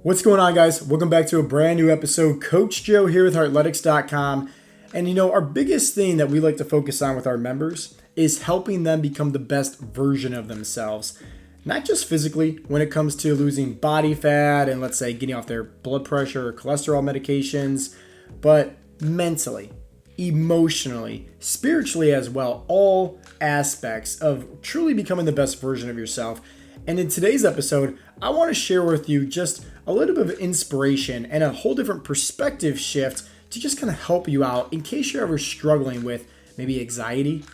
What's going on, guys? Welcome back to a brand new episode. Coach Joe here with Heartletics.com. And our biggest thing that we like to focus on with our members is helping them become the best version of themselves. Not just physically when it comes to losing body fat and, let's say, getting off their blood pressure or cholesterol medications, but mentally, emotionally, spiritually as well, all aspects of truly becoming the best version of yourself. And in today's episode, I want to share with you just a little bit of inspiration and a whole different perspective shift to just kind of help you out in case you're ever struggling with maybe anxiety,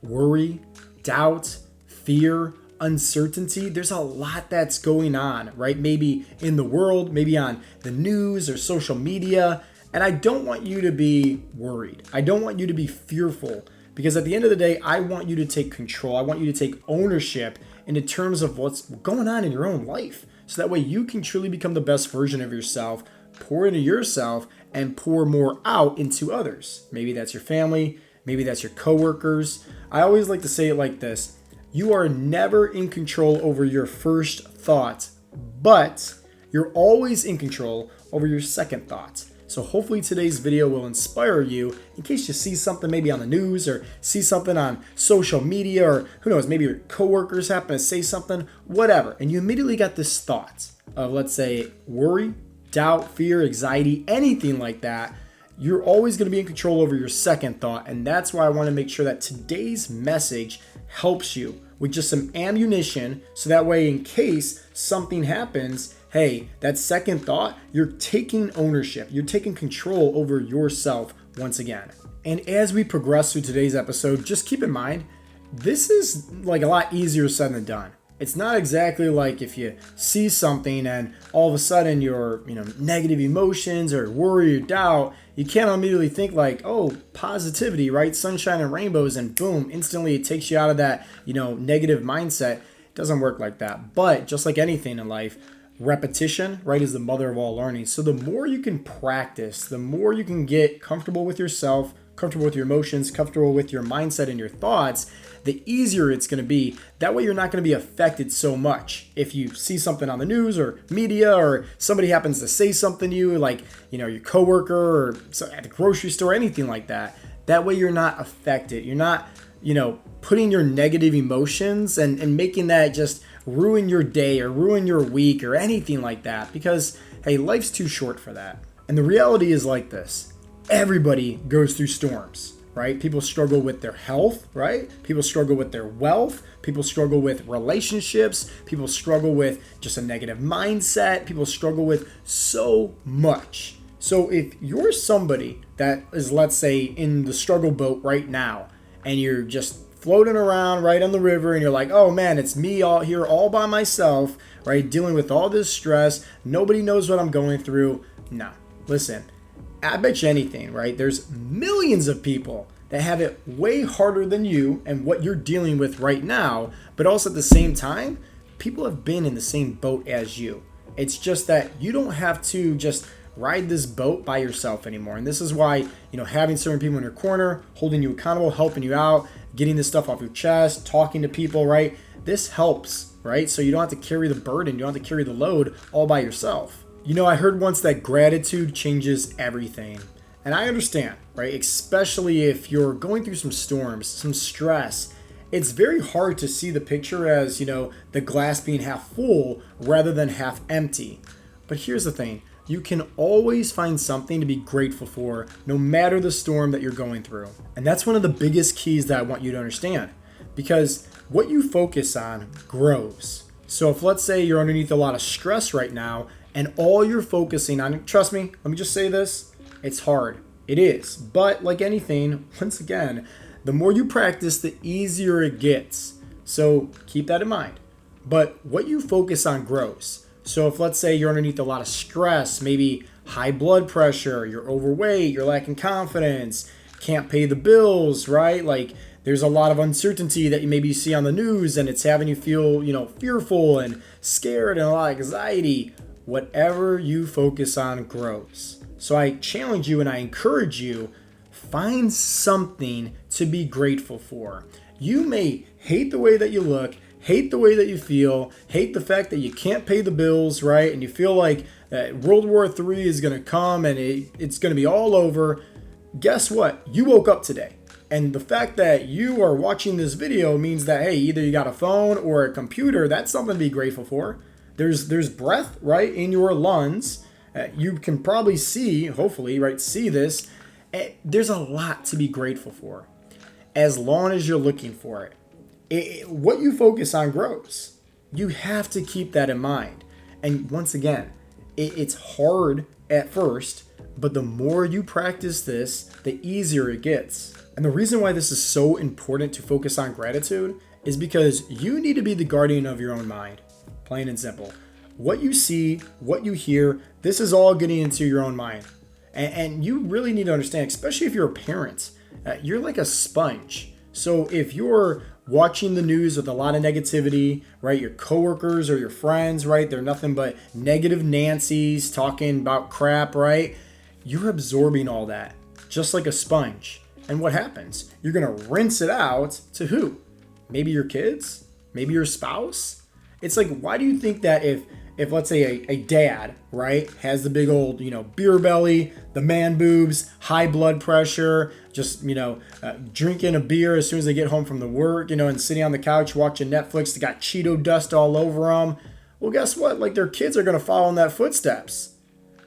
worry, doubt, fear, uncertainty. There's a lot that's going on, right? Maybe in the world, maybe on the news or social media. And I don't want you to be worried. I don't want you to be fearful, because at the end of the day, I want you to take control. I want you to take ownership in terms of what's going on in your own life. So that way you can truly become the best version of yourself, pour into yourself, and pour more out into others. Maybe that's your family. Maybe that's your coworkers. I always like to say it like this. You are never in control over your first thought, but you're always in control over your second thought. So hopefully today's video will inspire you in case you see something maybe on the news or see something on social media, or who knows, maybe your coworkers happen to say something, whatever. And you immediately got this thought of, let's say, worry, doubt, fear, anxiety, anything like that. You're always going to be in control over your second thought. And that's why I want to make sure that today's message helps you with just some ammunition. So that way, in case something happens, hey, that second thought, you're taking ownership. You're taking control over yourself once again. And as we progress through today's episode, just keep in mind, this is like a lot easier said than done. It's not exactly like if you see something and all of a sudden your negative emotions or worry or doubt, you can't immediately think like, oh, positivity, right? Sunshine and rainbows, and boom, instantly it takes you out of that, negative mindset. It doesn't work like that. But just like anything in life, repetition, right, is the mother of all learning. So the more you can practice, the more you can get comfortable with yourself, comfortable with your emotions, comfortable with your mindset and your thoughts, the easier it's going to be. That way you're not going to be affected so much. If you see something on the news or media, or somebody happens to say something to you, like, your coworker or at the grocery store, anything like that, that way you're not affected. You're not, putting your negative emotions and making that just ruin your day or ruin your week or anything like that, because, hey, life's too short for that. And the reality is like this. Everybody goes through storms, right? People struggle with their health, right? People struggle with their wealth. People struggle with relationships. People struggle with just a negative mindset. People struggle with so much. So if you're somebody that is, let's say, in the struggle boat right now, and you're just floating around right on the river, and you're like, oh man, it's me all here all by myself, right? Dealing with all this stress. Nobody knows what I'm going through. No, listen. I bet you anything, right? There's millions of people that have it way harder than you and what you're dealing with right now, but also at the same time, people have been in the same boat as you. It's just that you don't have to just ride this boat by yourself anymore. And this is why, having certain people in your corner, holding you accountable, helping you out, getting this stuff off your chest, talking to people, right? This helps, right? So you don't have to carry the burden, you don't have to carry the load all by yourself. I heard once that gratitude changes everything. And I understand, right? Especially if you're going through some storms, some stress. It's very hard to see the picture as, the glass being half full rather than half empty. But here's the thing. You can always find something to be grateful for, no matter the storm that you're going through. And that's one of the biggest keys that I want you to understand. Because what you focus on grows. So if, let's say, you're underneath a lot of stress right now, and all you're focusing on, trust me, let me just say this, it's hard. It is. But like anything, once again, the more you practice, the easier it gets. So keep that in mind. But what you focus on grows. So if, let's say, you're underneath a lot of stress, maybe high blood pressure, you're overweight, you're lacking confidence, can't pay the bills, right? Like, there's a lot of uncertainty that you maybe see on the news, and it's having you feel, fearful and scared and a lot of anxiety. Whatever you focus on grows. So I challenge you and I encourage you, find something to be grateful for. You may hate the way that you look, hate the way that you feel, hate the fact that you can't pay the bills, right? And you feel like that World War III is going to come and it's going to be all over. Guess what? You woke up today. And the fact that you are watching this video means that, hey, either you got a phone or a computer. That's something to be grateful for. There's breath, right, in your lungs. You can probably see, hopefully, right, see this. There's a lot to be grateful for as long as you're looking for it. What you focus on grows. You have to keep that in mind. And once again, it's hard at first, but the more you practice this, the easier it gets. And the reason why this is so important to focus on gratitude is because you need to be the guardian of your own mind. Plain and simple. What you see, what you hear, this is all getting into your own mind. And you really need to understand, especially if you're a parent, you're like a sponge. So if you're watching the news with a lot of negativity, right, your coworkers or your friends, right, they're nothing but negative Nancy's talking about crap, right, you're absorbing all that just like a sponge. And what happens? You're going to rinse it out to who? Maybe your kids? Maybe your spouse? It's like, why do you think that if let's say a dad, right, has the big old, beer belly, the man boobs, high blood pressure, just, drinking a beer as soon as they get home from the work, and sitting on the couch watching Netflix, they got Cheeto dust all over them. Well, guess what? Like, their kids are going to follow in that footsteps.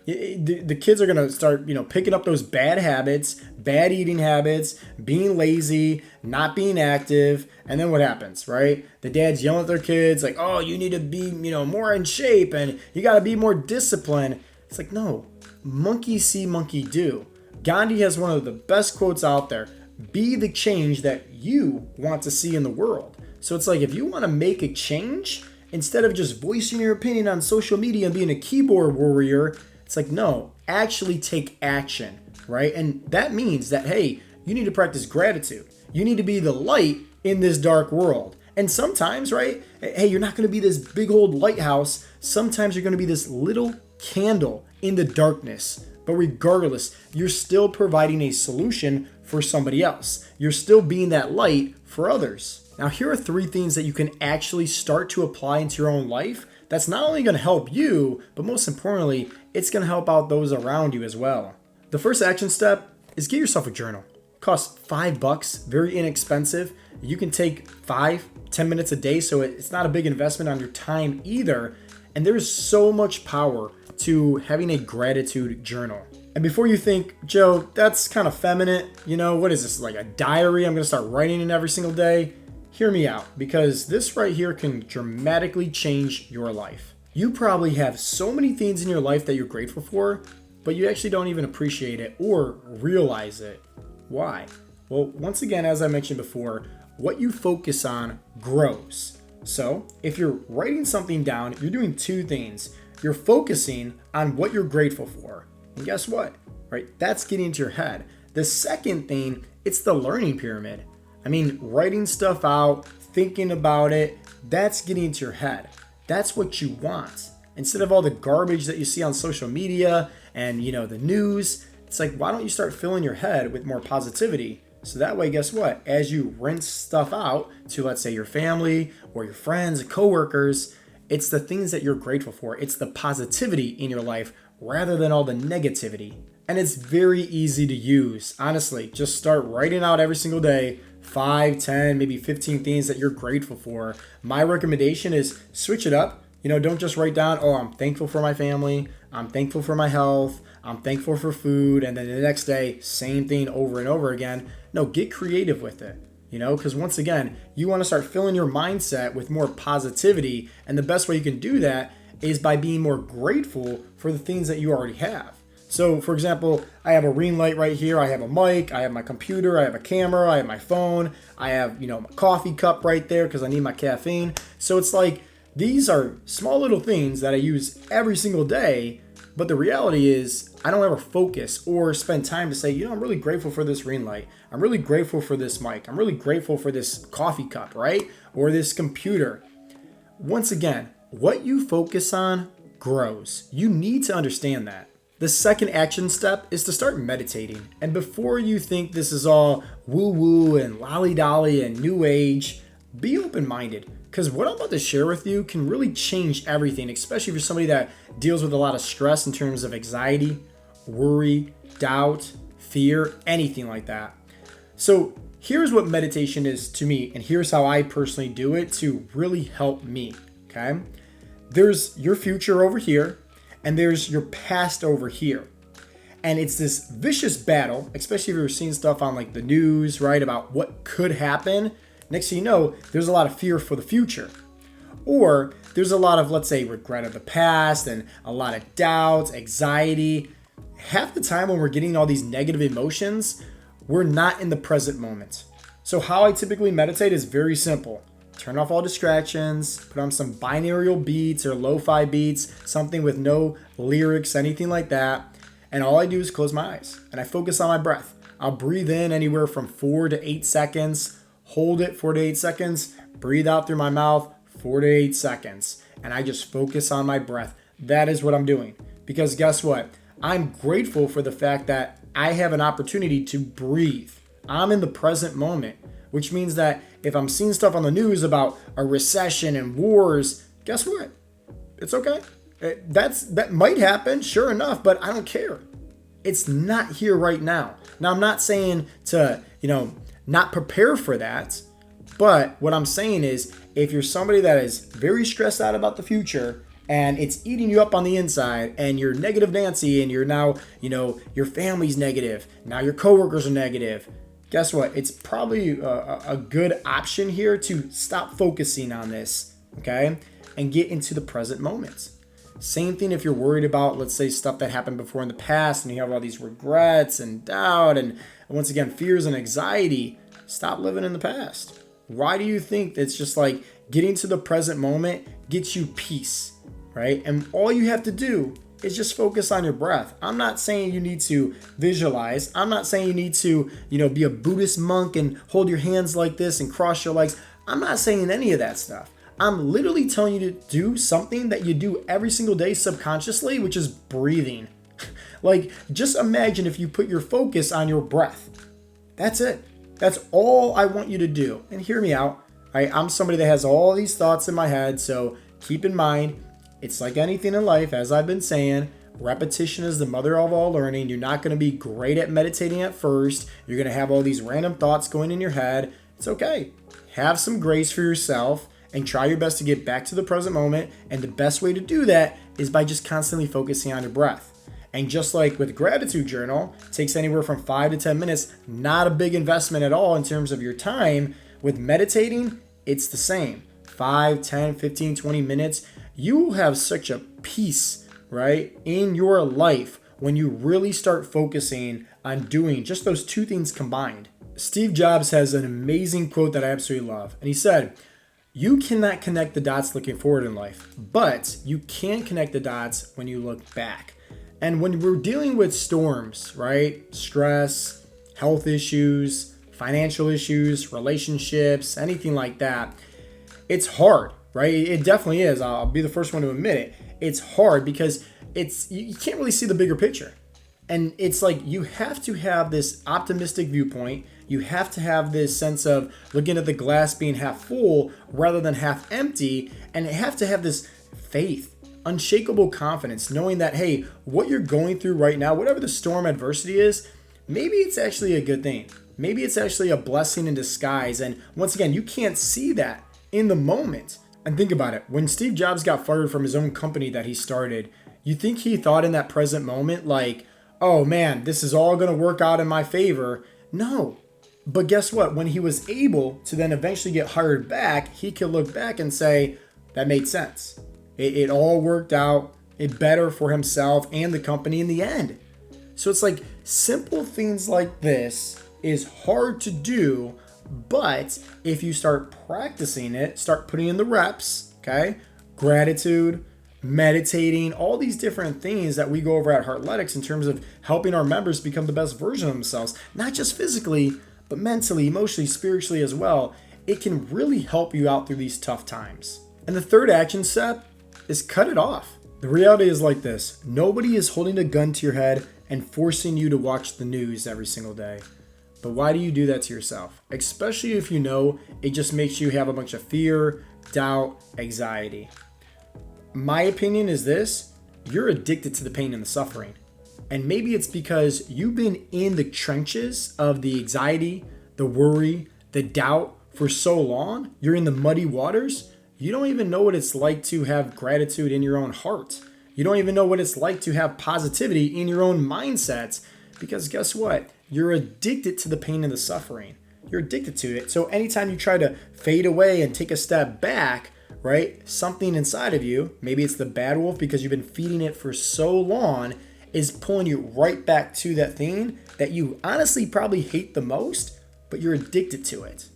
The kids are going to start, picking up those bad habits, bad eating habits, being lazy, not being active. And then what happens, right? The dad's yelling at their kids like, oh, you need to be, more in shape and you got to be more disciplined. It's like, no, monkey see, monkey do. Gandhi has one of the best quotes out there. Be the change that you want to see in the world. So it's like, if you want to make a change, instead of just voicing your opinion on social media and being a keyboard warrior, it's like, no, actually take action, right? And that means that, hey, you need to practice gratitude. You need to be the light in this dark world. And sometimes, right, hey, you're not going to be this big old lighthouse. Sometimes you're going to be this little candle in the darkness. But regardless, you're still providing a solution for somebody else. You're still being that light for others. Now, here are 3 things that you can actually start to apply into your own life that's not only going to help you, but most importantly, it's going to help out those around you as well. The first action step is get yourself a journal. It costs $5, very inexpensive. You can take 5-10 minutes a day, so it's not a big investment on your time either. And there's so much power to having a gratitude journal. And before you think, Joe, that's kind of feminine, what is this, like a diary? I'm going to start writing in every single day. Hear me out, because this right here can dramatically change your life. You probably have so many things in your life that you're grateful for, but you actually don't even appreciate it or realize it. Why? Well, once again, as I mentioned before, what you focus on grows. So if you're writing something down, you're doing 2 things. You're focusing on what you're grateful for. And guess what? Right? That's getting into your head. The second thing, it's the learning pyramid. I mean, writing stuff out, thinking about it, that's getting into your head. That's what you want. Instead of all the garbage that you see on social media and, the news, it's like, why don't you start filling your head with more positivity? So that way, guess what? As you rinse stuff out to, let's say, your family or your friends, coworkers, it's the things that you're grateful for. It's the positivity in your life rather than all the negativity. And it's very easy to use. Honestly, just start writing out every single day 5, 10, maybe 15 things that you're grateful for. My recommendation is switch it up. Don't just write down, oh, I'm thankful for my family. I'm thankful for my health. I'm thankful for food. And then the next day, same thing over and over again. No, get creative with it. Because once again, you want to start filling your mindset with more positivity. And the best way you can do that is by being more grateful for the things that you already have. So, for example, I have a ring light right here. I have a mic. I have my computer. I have a camera. I have my phone. I have, my coffee cup right there because I need my caffeine. So it's like these are small little things that I use every single day. But the reality is I don't ever focus or spend time to say, I'm really grateful for this ring light. I'm really grateful for this mic. I'm really grateful for this coffee cup, right? Or this computer. Once again, what you focus on grows. You need to understand that. The second action step is to start meditating. And before you think this is all woo-woo and lolly-dolly and new age, be open-minded. Because what I'm about to share with you can really change everything, especially for somebody that deals with a lot of stress in terms of anxiety, worry, doubt, fear, anything like that. So here's what meditation is to me, and here's how I personally do it to really help me, okay? There's your future over here, and there's your past over here. And it's this vicious battle, especially if you're seeing stuff on like the news, right, about what could happen. Next thing you know, there's a lot of fear for the future. Or there's a lot of, let's say, regret of the past and a lot of doubts, anxiety. Half the time when we're getting all these negative emotions, we're not in the present moment. So how I typically meditate is very simple. Turn off all distractions, put on some binaural beats or lo-fi beats, something with no lyrics, anything like that. And all I do is close my eyes and I focus on my breath. I'll breathe in anywhere from 4 to 8 seconds, hold it 4 to 8 seconds, breathe out through my mouth 4 to 8 seconds. And I just focus on my breath. That is what I'm doing. Because guess what? I'm grateful for the fact that I have an opportunity to breathe. I'm in the present moment, which means that if I'm seeing stuff on the news about a recession and wars, guess what? It's okay. That might happen, sure enough, but I don't care. It's not here right now. Now, I'm not saying to, not prepare for that, but what I'm saying is if you're somebody that is very stressed out about the future and it's eating you up on the inside and you're negative Nancy and you're now, your family's negative, now your coworkers are negative, guess what? It's probably a good option here to stop focusing on this, okay, and get into the present moment. Same thing if you're worried about, let's say, stuff that happened before in the past and you have all these regrets and doubt and once again, fears and anxiety. Stop living in the past. Why do you think it's just like getting to the present moment gets you peace, right? And all you have to do is just focus on your breath. I'm not saying you need to visualize. I'm not saying you need to, be a Buddhist monk and hold your hands like this and cross your legs. I'm not saying any of that stuff. I'm literally telling you to do something that you do every single day subconsciously, which is breathing. Like, just imagine if you put your focus on your breath. That's it. That's all I want you to do. And hear me out. I'm somebody that has all these thoughts in my head, so keep in mind, it's like anything in life, as I've been saying, repetition is the mother of all learning. You're not going to be great at meditating at first. You're going to have all these random thoughts going in your head. It's okay. Have some grace for yourself and try your best to get back to the present moment. And the best way to do that is by just constantly focusing on your breath. And just like with gratitude journal, it takes anywhere from 5 to 10 minutes, not a big investment at all in terms of your time. With meditating, it's the same. 5, 10, 15, 20 minutes. You will have such a peace, right, in your life when you really start focusing on doing just those two things combined. Steve Jobs has an amazing quote that I absolutely love. And he said, "You cannot connect the dots looking forward in life, but you can connect the dots when you look back." And when we're dealing with storms, right, stress, health issues, financial issues, relationships, anything like that, it's hard, right? It definitely is. I'll be the first one to admit it. It's hard because you can't really see the bigger picture. And it's like you have to have this optimistic viewpoint. You have to have this sense of looking at the glass being half full rather than half empty. And you have to have this faith, unshakable confidence, knowing that, hey, what you're going through right now, whatever the storm adversity is, maybe it's actually a good thing. Maybe it's actually a blessing in disguise. And once again, you can't see that in the moment. And think about it. When Steve Jobs got fired from his own company that he started, you think he thought in that present moment, like, oh man, this is all going to work out in my favor? No. But guess what? When he was able to then eventually get hired back, he could look back and say, that made sense. It all worked out better for himself and the company in the end. So it's like simple things like this is hard to do, but if you start practicing it, start putting in the reps, okay? Gratitude, meditating, all these different things that we go over at Heartletics in terms of helping our members become the best version of themselves, not just physically, but mentally, emotionally, spiritually as well. It can really help you out through these tough times. And the third action step is cut it off. The reality is like this. Nobody is holding a gun to your head and forcing you to watch the news every single day. But why do you do that to yourself? Especially if you know it just makes you have a bunch of fear, doubt, anxiety. My opinion is this: you're addicted to the pain and the suffering. And maybe it's because you've been in the trenches of the anxiety, the worry, the doubt for so long. You're in the muddy waters. You don't even know what it's like to have gratitude in your own heart. You don't even know what it's like to have positivity in your own mindsets, because guess what? You're addicted to the pain and the suffering. You're addicted to it. So anytime you try to fade away and take a step back, right? Something inside of you, maybe it's the bad wolf because you've been feeding it for so long, is pulling you right back to that thing that you honestly probably hate the most, but you're addicted to it.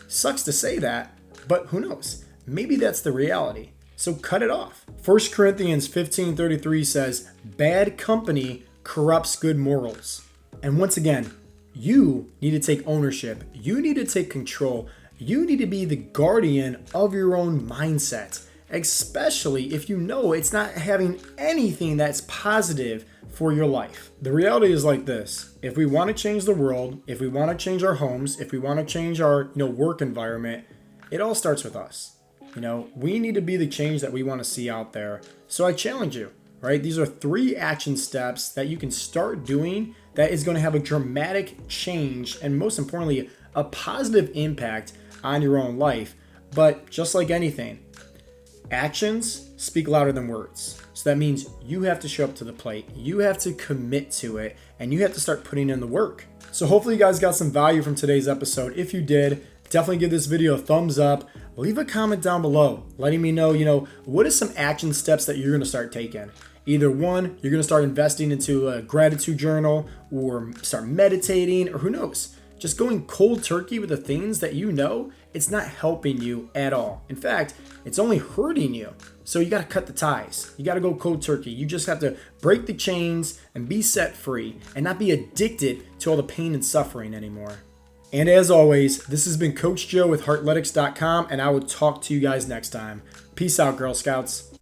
Sucks to say that, but who knows? Maybe that's the reality. So cut it off. 1 Corinthians 15:33 says, "Bad company corrupts good morals." And once again, you need to take ownership. You need to take control. You need to be the guardian of your own mindset, especially if you know it's not having anything that's positive for your life. The reality is like this: if we want to change the world, if we want to change our homes, if we want to change our work environment, it all starts with us. We need to be the change that we want to see out there. So I challenge you, right? These are 3 action steps that you can start doing that is going to have a dramatic change and, most importantly, a positive impact on your own life. But just like anything, actions speak louder than words. So that means you have to show up to the plate. You have to commit to it, and you have to start putting in the work. So hopefully you guys got some value from today's episode. If you did, definitely give this video a thumbs up. Leave a comment down below letting me know, what are some action steps that you're going to start taking. Either one, you're going to start investing into a gratitude journal, or start meditating, or who knows, just going cold turkey with the things that it's not helping you at all. In fact, it's only hurting you. So you got to cut the ties. You got to go cold turkey. You just have to break the chains and be set free and not be addicted to all the pain and suffering anymore. And as always, this has been Coach Joe with Heartletics.com, and I will talk to you guys next time. Peace out, Girl Scouts.